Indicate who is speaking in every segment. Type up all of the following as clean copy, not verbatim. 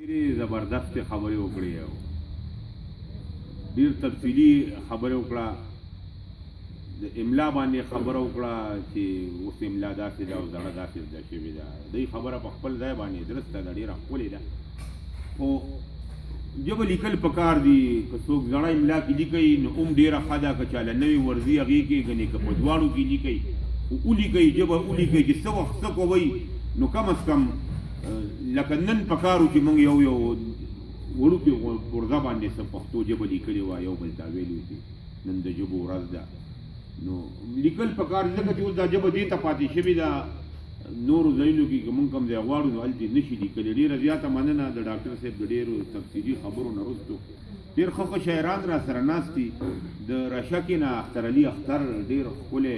Speaker 1: ډېرې زبردست خبرې وکړې او ډېر تفصیلي خبرې وکړه. د املا باندې خبره وکړه چې اوس املا داسې ده او زړه داسې زده شوې ده. دوی خبره په خپل ځای باندې درسته ده، ډېره ښکلې ده. خو ژبه لیکل پکار دي. که څوک زړه املا کې لیکئ نو هم ډېره ښه ده. که چاله نوې ورځي هغې کې ګنې که په دواړو کې لیکئ خو ولیکئ، ژبه ولیکئ چې څه وخت څه کوئ نو کم از کم لکه نن پکارو چې موږ یو وړوکې غورځه باندې څه پښتو ژبه لیکلې وه، یو بل ته ویلي چې نن د ژبو ورځ ده. نو لیکل پکار ځکه چې اوس دا ژبه دې ته پاتې شوې ده. نورو ځایونو کې که موږ کوم ځای غواړو نو هلته نشي لیکلی. ډېره زیاته مننه د ډاکټر صاحب د ډېرو تفصیلي خبرو نه وروستو. ډېر ښه شاعران را سره ناست دي. د رشکې نه اختر علي اختر ډېر ښکلی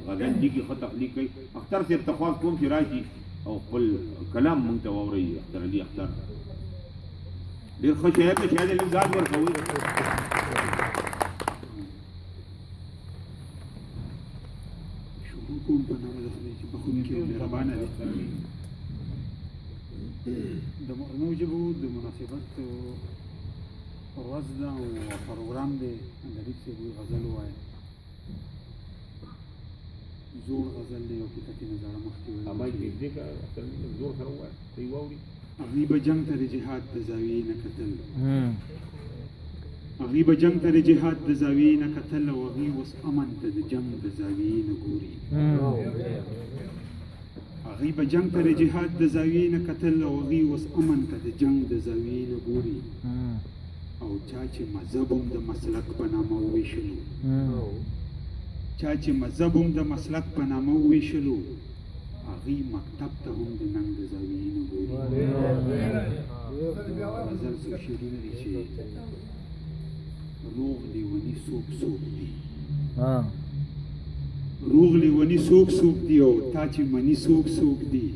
Speaker 1: غزل لیکي، ښه تخلیق کوي. اختر صاحب ته خواست کوم چې راشي او خپل کلام موږ ته واورئ. اختر علي اختر ډېر ښه شاعر دی، شاید لږ ځان ورکوئ.
Speaker 2: شروع کوم په نامه د خدای چې بخښونکی او مهربانه دی. د مورنیو ژبو د مناسبت ورځ ده او پروګرام دی. غریب صاحب وایي غزل ووایه، زوړ غزل دی او کتابې نه زاړه مخکې وایي. هغوی به جنګ ته د جهاد د زاویې نه کتل، هغوی به جنګ ته د جهاد د زاویې نه کتل او هغوی اوس امن ته د جنګ د زاویې نه ګوري. هغوی به جنګ ته د جهاد د زاویې نه کتل او هغوی اوس امن ته د جنګ د زاویې نه ګوري. او چا چې مذهب هم د مسلک په نامه وویشلو، چا چې مذهب هم د مسلک په نامه وویشلو، هغوی مکتب ته هم د ننګ د زاویې نه ګوري. غزل څو شعرونه دي چې روغ لیوني څوک څوک دي، روغ لیوني څوک څوک دي او تا چې مني څوک څوک دي.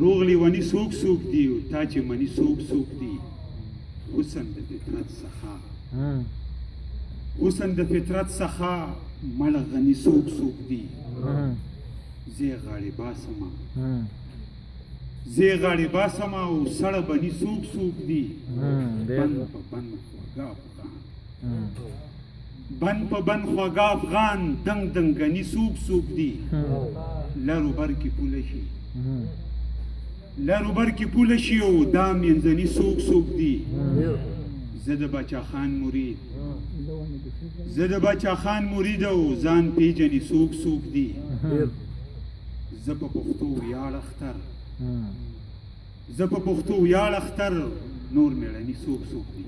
Speaker 2: روغ لیوني څوک څوک دي او تا چې مني څوک څوک دي. حسن د فطرت څخه، حسن د فطرت څخه مړ غني څوک څوک دي. زه غاړې باسمه، زه غاړې باسمه او سړه بني څوک څوک دي. بند په بند خواږه افغان، بند په بند خواږه افغان، دنګ دنګني څوک څوک دي. لرو بر کې پوله شي، لرو بر کې پوله شي او دا منځني څوک څوک دي. زه د باچا خان مرید، زه د باچا خان مرید او ځان پیژني څوک څوک دي. زه په پښتو ویاړ اختر، زه په پښتو ویاړ اختر، نور مېړني څوک څوک دي.